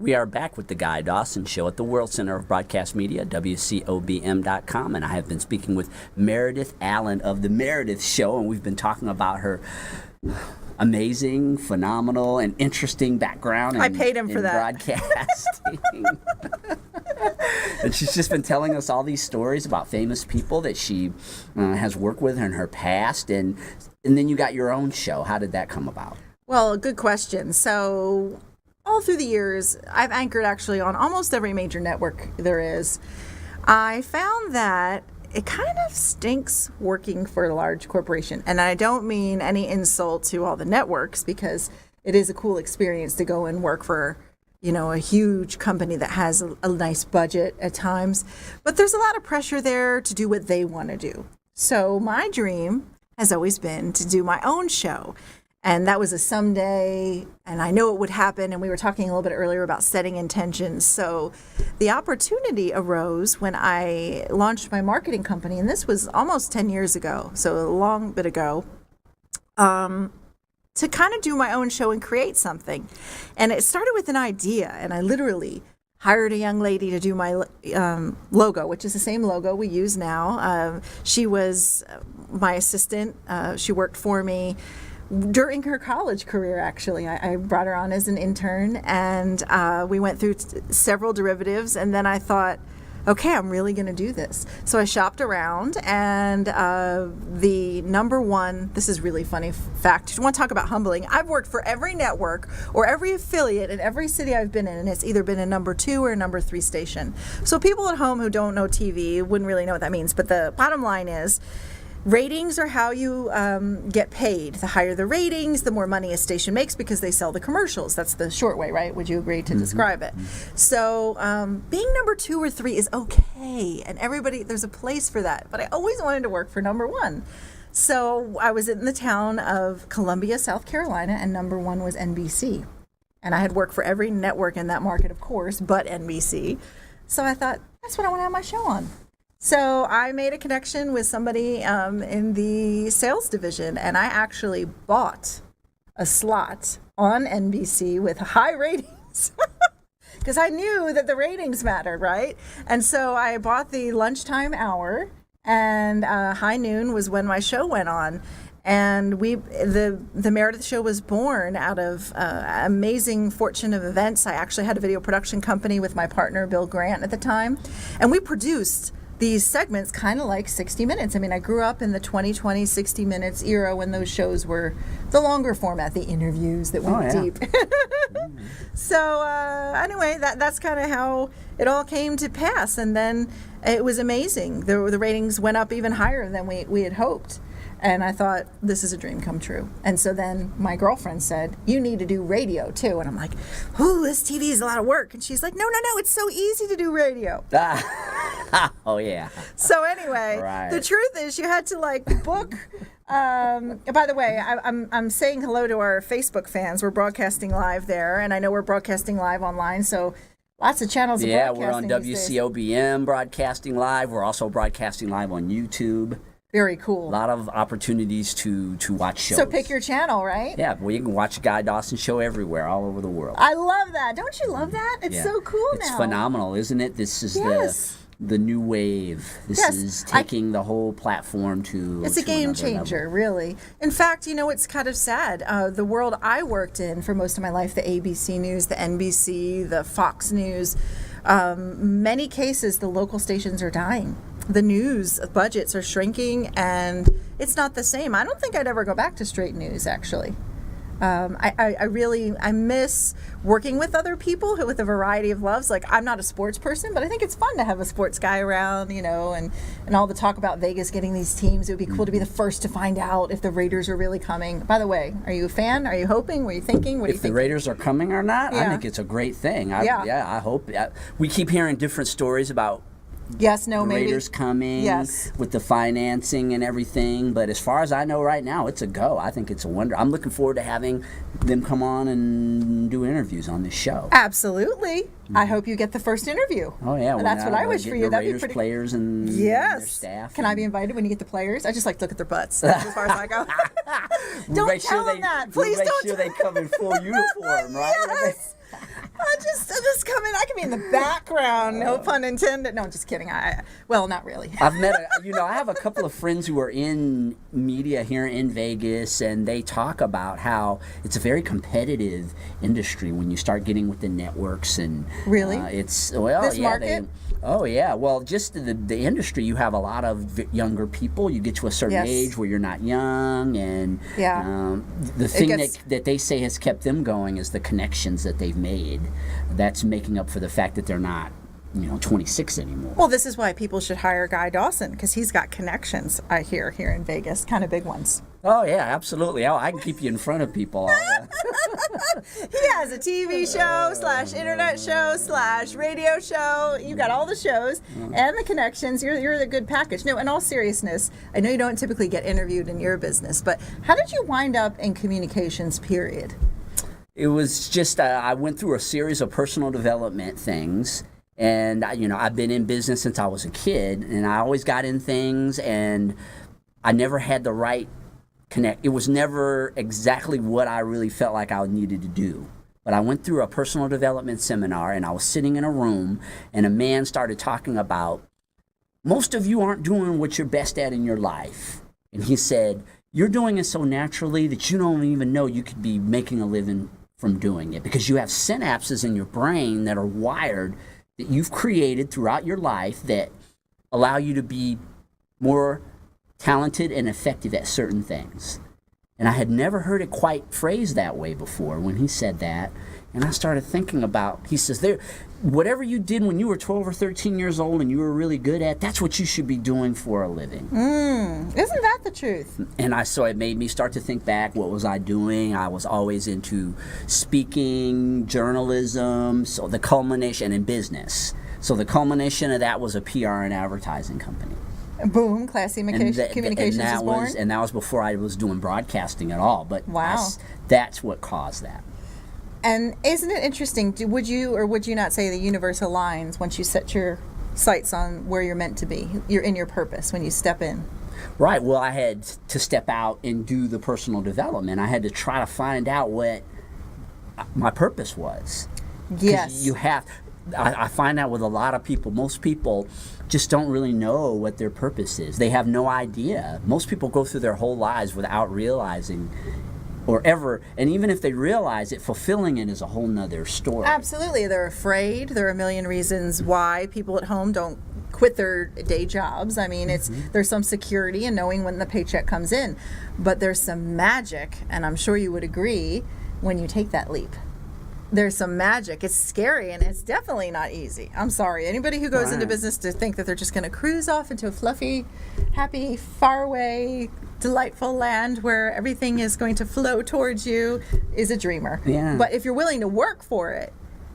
We are back with the Guy Dawson Show at the World Center of Broadcast Media, WCOBM.com, and I have been speaking with Meredith Allen of The Meredith Show, and we've been talking about her amazing, phenomenal, and interesting background I paid him for that. Broadcasting. And she's just been telling us all these stories about famous people that she has worked with in her past, and then you got your own show. How did that come about? Well, good question. So all through the years, I've anchored actually on almost every major network there is. I found that it kind of stinks working for a large corporation. And I don't mean any insult to all the networks, because it is a cool experience to go and work for, a huge company that has a nice budget at times. But there's a lot of pressure there to do what they want to do. So my dream has always been to do my own show. And that was a someday, and I know it would happen. And we were talking a little bit earlier about setting intentions. So the opportunity arose when I launched my marketing company, and this was almost 10 years ago, so a long bit ago, to kind of do my own show and create something. And it started with an idea, and I literally hired a young lady to do my logo, which is the same logo we use now. She was my assistant. She worked for me during her college career, actually. I brought her on as an intern, and we went through several derivatives, and then I thought, okay, I'm really going to do this. So I shopped around, and the number one, this is really funny fact, you want to talk about humbling, I've worked for every network or every affiliate in every city I've been in, and it's either been a number 2 or a number 3 station. So people at home who don't know TV wouldn't really know what that means, but the bottom line is, ratings are how you get paid. The higher the ratings, the more money a station makes because they sell the commercials. That's the short way, right? Would you agree to describe it? So being number 2 or 3 is okay. And there's a place for that. But I always wanted to work for number 1. So I was in the town of Columbia, South Carolina, and number 1 was NBC. And I had worked for every network in that market, of course, but NBC. So I thought, that's what I want to have my show on. So I made a connection with somebody in the sales division, and I actually bought a slot on NBC with high ratings because I knew that the ratings mattered, right? And so I bought the lunchtime hour, and high noon was when my show went on. And the Meredith Show was born out of amazing fortune of events. I actually had a video production company with my partner, Bill Grant, at the time, and we produced these segments kind of like 60 Minutes. I mean, I grew up in the 2020 60 Minutes era when those shows were the longer format, the interviews that went deep. So anyway, that's kind of how it all came to pass. And then it was amazing. The ratings went up even higher than we had hoped. And I thought, this is a dream come true. And so then my girlfriend said, you need to do radio too. And I'm like, ooh, this TV is a lot of work. And she's like, no, it's so easy to do radio. Oh, yeah. So anyway, The truth is you had to book. By the way, I'm saying hello to our Facebook fans. We're broadcasting live there. And I know we're broadcasting live online. So lots of channels of broadcasting. Yeah, we're on WCOBM broadcasting live. We're also broadcasting live on YouTube. Very cool. A lot of opportunities to watch shows. So pick your channel, right? Yeah, well, you can watch the Guy Dawson Show everywhere, all over the world. I love that. Don't you love that? It's so cool now. It's phenomenal, isn't it? This is the new wave. This is taking the whole platform to It's a game changer, really. In fact, it's kind of sad. The world I worked in for most of my life, the ABC News, the NBC, the Fox News, many cases the local stations are dying. The news budgets are shrinking, and it's not the same. I don't think I'd ever go back to straight news, actually. I miss working with other people with a variety of loves. I'm not a sports person, but I think it's fun to have a sports guy around, and all the talk about Vegas getting these teams. It would be cool to be the first to find out if the Raiders are really coming. By the way, are you a fan? Are you hoping? What are you thinking? What do you think? If the Raiders are coming or not, I think it's a great thing. I hope. We keep hearing different stories about Raiders coming with the financing and everything, but as far as I know right now, it's a go. I think it's a wonder. I'm looking forward to having them come on and do interviews on this show. Absolutely. I hope you get the first interview. Oh yeah, that's what I wish for you. That'd be pretty. Players and their staff. Can I be invited when you get the players? I just like to look at their butts. That's as far as I go. Don't tell them that. Please don't. Make sure they come in full uniform, right? Yes. I just come in. I can be in the background. No pun intended. No, just kidding. Well, not really. I've met, I have a couple of friends who are in media here in Vegas, and they talk about how it's a very competitive industry when you start getting with the networks and really, this market. Oh, yeah. Well, just the industry, you have a lot of younger people. You get to a certain age where you're not young. And the thing that they say has kept them going is the connections that they've made. That's making up for the fact that they're not 26 anymore. Well, this is why people should hire Guy Dawson, because he's got connections, I hear, here in Vegas, kind of big ones. Oh, yeah, absolutely. I can keep you in front of people. He has a TV show / internet show / radio show. You've got all the shows and the connections. You're the good package. No, in all seriousness, I know you don't typically get interviewed in your business, but how did you wind up in communications, period? It was just, I went through a series of personal development things. And, I've been in business since I was a kid, and I always got in things, and I never had the right connect. It was never exactly what I really felt like I needed to do. But I went through a personal development seminar, and I was sitting in a room, and a man started talking about, most of you aren't doing what you're best at in your life. And he said, you're doing it so naturally that you don't even know you could be making a living from doing it, because you have synapses in your brain that are wired that you've created throughout your life that allow you to be more talented and effective at certain things. And I had never heard it quite phrased that way before when he said that. And I started thinking about, he says, whatever you did when you were 12 or 13 years old and you were really good at, that's what you should be doing for a living. Isn't that the truth? And so it made me start to think back, what was I doing? I was always into speaking, journalism, so the culmination in business. So the culmination of that was a PR and advertising company. Boom, Classy Communications was born. And that was before I was doing broadcasting at all. But wow. That's what caused that. And isn't it interesting, would you or would you not say the universe aligns once you set your sights on where you're meant to be? You're in your purpose when you step in. Right. Well, I had to step out and do the personal development. I had to try to find out what my purpose was. Yes. I find out with a lot of people, most people just don't really know what their purpose is. They have no idea. Most people go through their whole lives without realizing or ever, and even if they realize it, fulfilling it is a whole nother story. Absolutely. They're afraid. There are a million reasons why people at home don't quit their day jobs. I mean, there's some security in knowing when the paycheck comes in, but there's some magic, and I'm sure you would agree, when you take that leap. There's some magic. It's scary, and it's definitely not easy. I'm sorry. Anybody who goes into business to think that they're just going to cruise off into a fluffy, happy, faraway, delightful land where everything is going to flow towards you is a dreamer. Yeah. But if you're willing to work for it,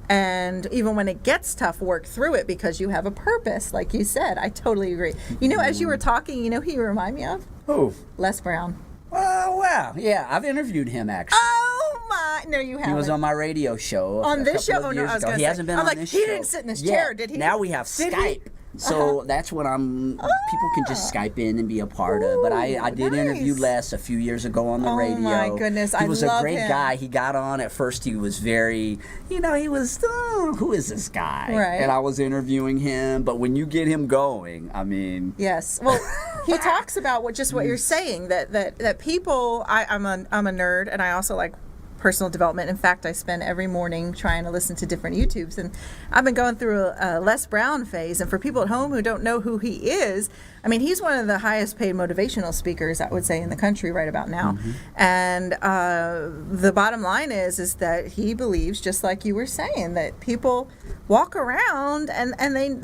and even when it gets tough, work through it because you have a purpose, like you said, I totally agree. As you were talking, who you remind me of? Who? Les Brown. Oh, wow. Yeah, I've interviewed him, actually. Oh, my. No, you haven't. He was on my radio show. On this show? Oh, no, I was going to say. He hasn't been on this show. He didn't sit in this chair, did he? Now we have Skype. So that's what people can just Skype in and be a part of. But I did interview Les a few years ago on the radio. Oh, my goodness. He was a great guy. He got on. At first, he was very, he was, who is this guy? Right. And I was interviewing him. But when you get him going, I mean. Yes. Well, he talks about what you're saying, that people, I'm a nerd, and I also like personal development. In fact, I spend every morning trying to listen to different YouTubes, and I've been going through a Les Brown phase. And for people at home who don't know who he is, I mean, he's one of the highest paid motivational speakers, I would say, in the country right about now. And the bottom line is that he believes, just like you were saying, that people walk around and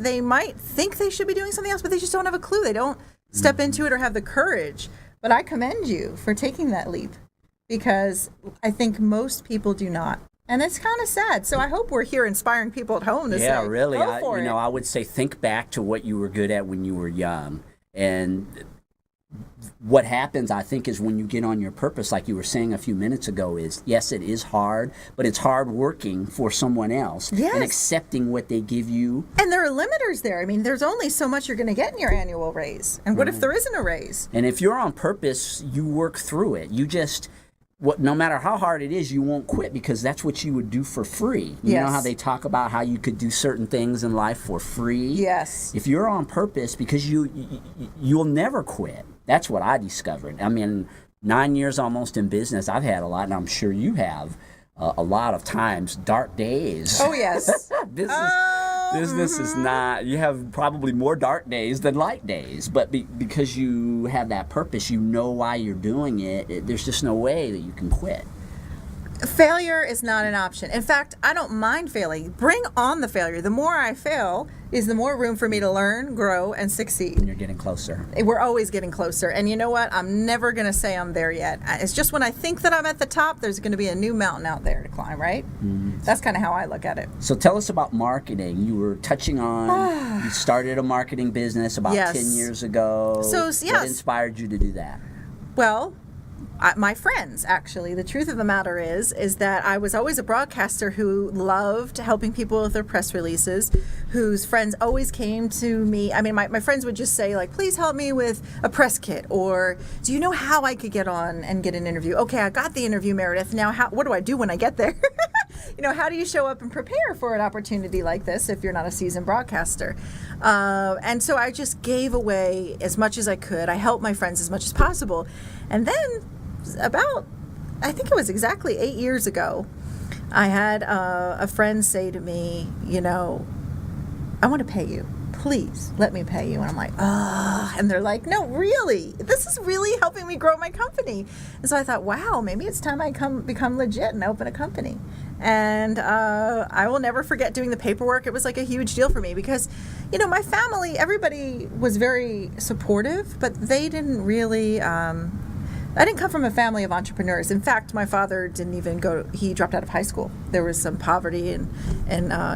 they might think they should be doing something else, but they just don't have a clue. They don't step into it or have the courage. But I commend you for taking that leap, because I think most people do not. And it's kind of sad. So I hope we're here inspiring people at home to say, yeah, really. Go for it. I would say think back to what you were good at when you were young. And what happens, I think, is when you get on your purpose, like you were saying a few minutes ago, is, yes, it is hard, but it's hard working for someone else and accepting what they give you. And there are limiters there. I mean, there's only so much you're going to get in your annual raise. And what if there isn't a raise? And if you're on purpose, you work through it. You just no matter how hard it is, you won't quit because that's what you would do for free. You know how they talk about how you could do certain things in life for free? Yes. If you're on purpose, because you'll never quit. That's what I discovered. I mean, 9 years almost in business, I've had a lot, and I'm sure you have, a lot of times, dark days. Oh, yes. Business is not, you have probably more dark days than light days, but because you have that purpose, you know why you're doing it, there's just no way that you can quit. Failure is not an option. In fact, I don't mind failing. Bring on the failure. The more I fail is the more room for me to learn, grow, and succeed. And you're getting closer. We're always getting closer. And you know what? I'm never going to say I'm there yet. It's just when I think that I'm at the top, there's going to be a new mountain out there to climb, right? Mm-hmm. That's kind of how I look at it. So tell us about marketing. You were touching on, you started a marketing business about 10 years ago. So, yes. What inspired you to do that? Well, my friends, actually. The truth of the matter is that I was always a broadcaster who loved helping people with their press releases, whose friends always came to me. I mean, my friends would just say, like, please help me with a press kit, or do you know how I could get on and get an interview? Okay, I got the interview, Meredith. Now, what do I do when I get there? How do you show up and prepare for an opportunity like this if you're not a seasoned broadcaster? And so I just gave away as much as I could. I helped my friends as much as possible. And then I think it was exactly 8 years ago, I had a friend say to me, I want to pay you. Please let me pay you. And I'm like, and they're like, no, really, this is really helping me grow my company. And so I thought, wow, maybe it's time I become legit and open a company. And I will never forget doing the paperwork. It was like a huge deal for me because, my family, everybody was very supportive, but they didn't really, I didn't come from a family of entrepreneurs. In fact, my father didn't even he dropped out of high school. There was some poverty in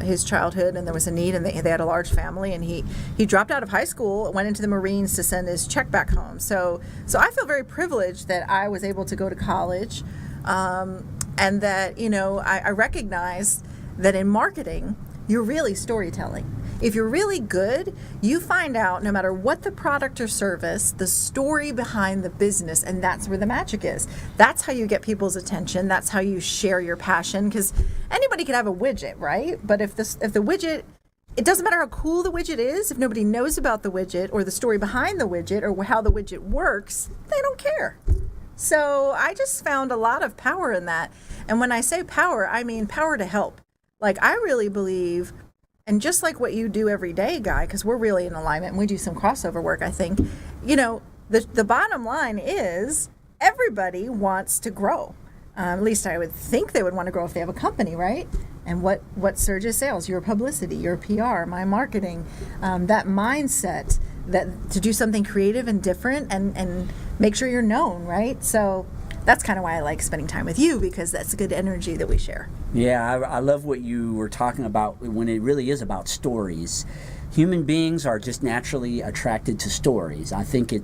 his childhood, and there was a need, and they had a large family, and he dropped out of high school, went into the Marines to send his check back home. So I feel very privileged that I was able to go to college, and that, I recognize that in marketing, you're really storytelling. If you're really good, you find out, no matter what the product or service, the story behind the business, and that's where the magic is. That's how you get people's attention. That's how you share your passion, because anybody can have a widget, right? But if the widget, it doesn't matter how cool the widget is, if nobody knows about the widget or the story behind the widget or how the widget works, they don't care. So I just found a lot of power in that. And when I say power, I mean power to help. Like, I really believe, and just like what you do every day, Guy, because we're really in alignment and we do some crossover work, I think, the bottom line is everybody wants to grow. At least I would think they would want to grow if they have a company, right? And what surges sales? Your publicity, your PR, my marketing, that mindset that to do something creative and different and make sure you're known, right? So that's kind of why I like spending time with you, because that's a good energy that we share. Yeah, I love what you were talking about when it really is about stories. Human beings are just naturally attracted to stories. I think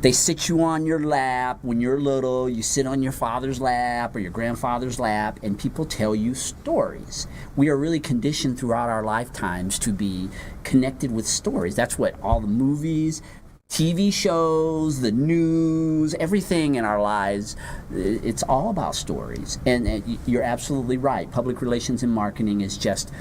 they sit you on your lap when you're little, you sit on your father's lap or your grandfather's lap, and people tell you stories. We are really conditioned throughout our lifetimes to be connected with stories. That's what all the movies, TV shows, the news, everything in our lives, it's all about stories. And you're absolutely right. Public relations and marketing is just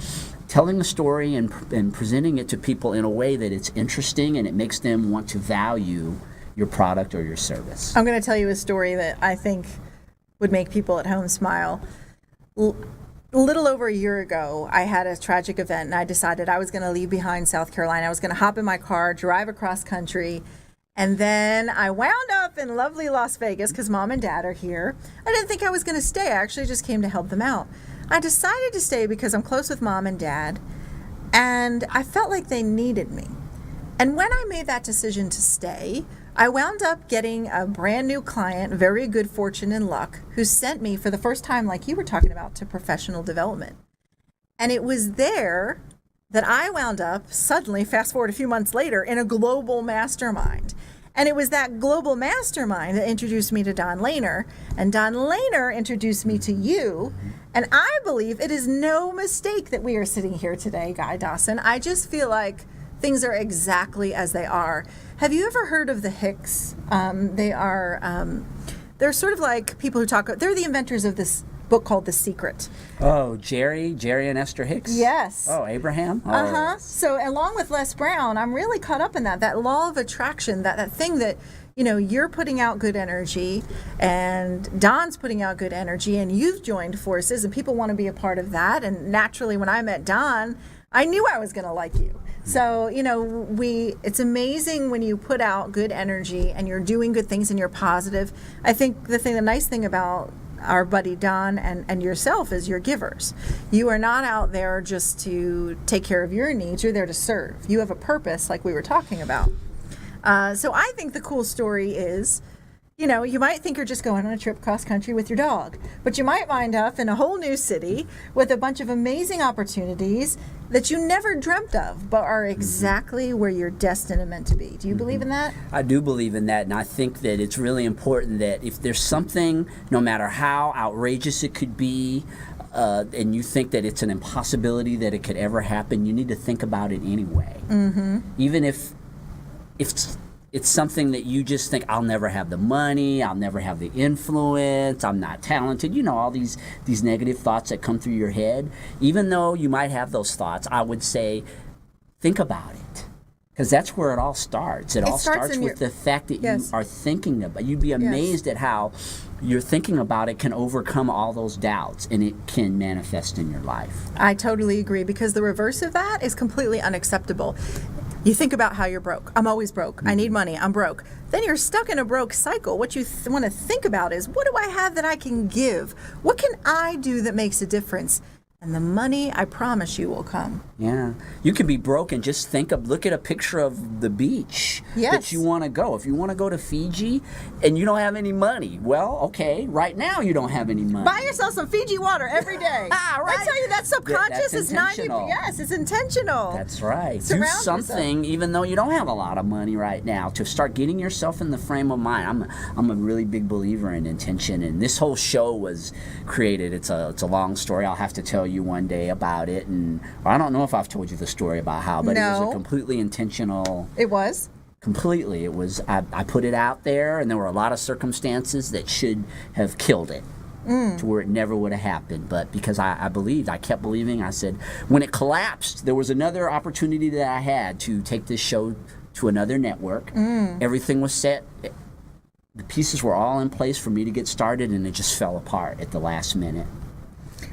telling a story and presenting it to people in a way that it's interesting and it makes them want to value your product or your service. I'm going to tell you a story that I think would make people at home smile. A little over a year ago, I had a tragic event, and I decided I was going to leave behind South Carolina. I was going to hop in my car, drive across country, and then I wound up in lovely Las Vegas because Mom and Dad are here. I didn't think I was going to stay. I actually just came to help them out. I decided to stay because I'm close with Mom and Dad, and I felt like they needed me. And when I made that decision to stay, I wound up getting a brand new client, very good fortune and luck, who sent me for the first time, like you were talking about, to professional development. And it was there that I wound up suddenly, fast forward a few months later, in a global mastermind. And it was that global mastermind that introduced me to Don Lehner, and Don Lehner introduced me to you. And I believe it is no mistake that we are sitting here today, Guy Dawson. I just feel like things are exactly as they are. Have you ever heard of the Hicks? They are they're sort of like people who talk. They're the inventors of this book called The Secret. Oh, Jerry and Esther Hicks? Yes. Oh, Abraham? Oh, yes. So along with Les Brown, I'm really caught up in that law of attraction, that thing that, you're putting out good energy and Don's putting out good energy and you've joined forces and people want to be a part of that. And naturally, when I met Don, I knew I was going to like you. So, it's amazing when you put out good energy and you're doing good things and you're positive. I think the nice thing about our buddy Don and yourself is you're givers. You are not out there just to take care of your needs. You're there to serve. You have a purpose, like we were talking about. So I think the cool story is, you might think you're just going on a trip cross country with your dog, but you might wind up in a whole new city with a bunch of amazing opportunities that you never dreamt of, but are exactly where you're destined and meant to be. Do you believe in that? I do believe in that, and I think that it's really important that if there's something, no matter how outrageous it could be, and you think that it's an impossibility that it could ever happen, you need to think about it anyway. Even if it's something that you just think, I'll never have the money, I'll never have the influence, I'm not talented, all these negative thoughts that come through your head. Even though you might have those thoughts, I would say, think about it. Because that's where it all starts. It all starts with the fact that you are thinking about it. You'd be amazed at how your thinking about it can overcome all those doubts, and it can manifest in your life. I totally agree, because the reverse of that is completely unacceptable. You think about how you're broke. I'm always broke. I need money. I'm broke. Then you're stuck in a broke cycle. What you want to think about is, what do I have that I can give? What can I do that makes a difference? And the money, I promise you, will come. Yeah. You can be broke and just look at a picture of the beach that you want to go. If you want to go to Fiji and you don't have any money, well, okay, right now you don't have any money. Buy yourself some Fiji water every day. Right? I tell you, that's subconscious. That's intentional. It's intentional. That's right. Do something, even though you don't have a lot of money right now, to start getting yourself in the frame of mind. I'm a really big believer in intention, and this whole show was created. It's a long story. I'll have to tell you one day about it, and I don't know if I've told you the story about how, but it was a completely intentional. It was? Completely. It was, I put it out there, and there were a lot of circumstances that should have killed it to where it never would have happened. But because I believed, I kept believing, I said, when it collapsed, there was another opportunity that I had to take this show to another network. Everything was set. The pieces were all in place for me to get started, and it just fell apart at the last minute.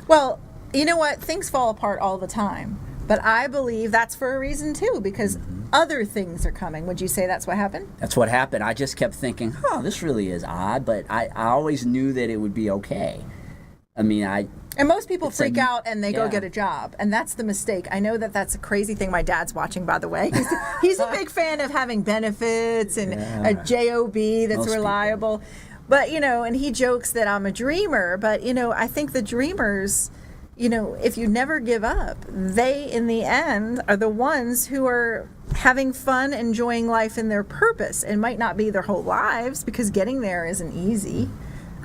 Well, you know what? Things fall apart all the time. But I believe that's for a reason, too, because other things are coming. Would you say that's what happened? That's what happened. I just kept thinking, this really is odd, but I always knew that it would be okay. I mean, And most people freak out and they go get a job. And that's the mistake. I know that that's a crazy thing. My dad's watching, by the way. He's a big fan of having benefits and a job that's most reliable. People. But, and he jokes that I'm a dreamer. But, I think the dreamers, if you never give up, they, in the end, are the ones who are having fun, enjoying life in their purpose. It might not be their whole lives, because getting there isn't easy.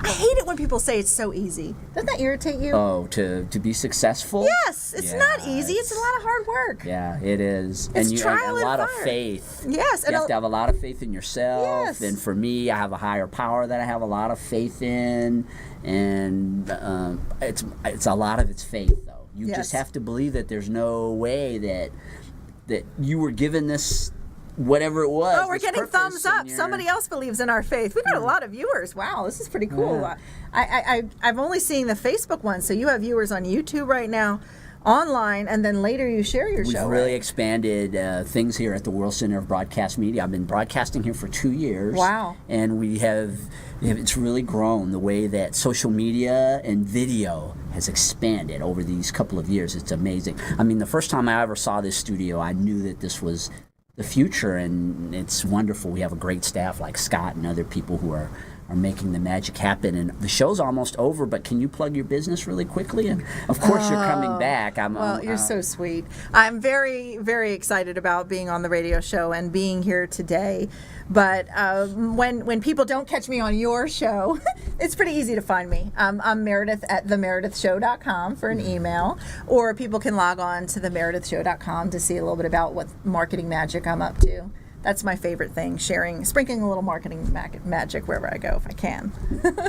I hate it when people say it's so easy. Doesn't that irritate you? Oh, to be successful? Yes, it's not easy. It's a lot of hard work. Yeah, it is. It's trial and a lot fire. Of faith. Yes. You have to have a lot of faith in yourself. Yes. And for me, I have a higher power that I have a lot of faith in. And it's a lot of it's faith, though. You just have to believe that there's no way that you were given this, whatever it was. Oh, we're getting thumbs up. Somebody else believes in our faith. We've got a lot of viewers. Wow, this is pretty cool. Yeah. I've only seen the Facebook one, so you have viewers on YouTube right now, online, and then later you share your show. We've really expanded things here at the World Center of Broadcast Media. I've been broadcasting here for 2 years. Wow. And it's really grown the way that social media and video has expanded over these couple of years. It's amazing. I mean, the first time I ever saw this studio, I knew that this was the future, and it's wonderful. We have a great staff like Scott and other people who are making the magic happen. And the show's almost over, but can you plug your business really quickly? And of course you're coming back. You're so sweet. I'm very, very excited about being on the radio show and being here today. But when people don't catch me on your show, it's pretty easy to find me. I'm Meredith at themeredithshow.com for an email, or people can log on to themeredithshow.com to see a little bit about what marketing magic I'm up to. that's my favorite thing, sprinkling a little marketing magic wherever I go if I can.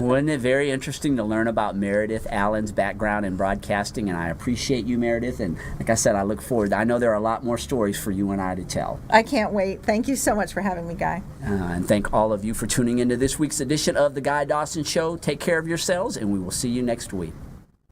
Wasn't it very interesting to learn about Meredith Allen's background in broadcasting? And I appreciate you, Meredith. And like I said, I look forward. I know there are a lot more stories for you and I to tell. I can't wait. Thank you so much for having me, Guy. And thank all of you for tuning into this week's edition of The Guy Dawson Show. Take care of yourselves, and we will see you next week.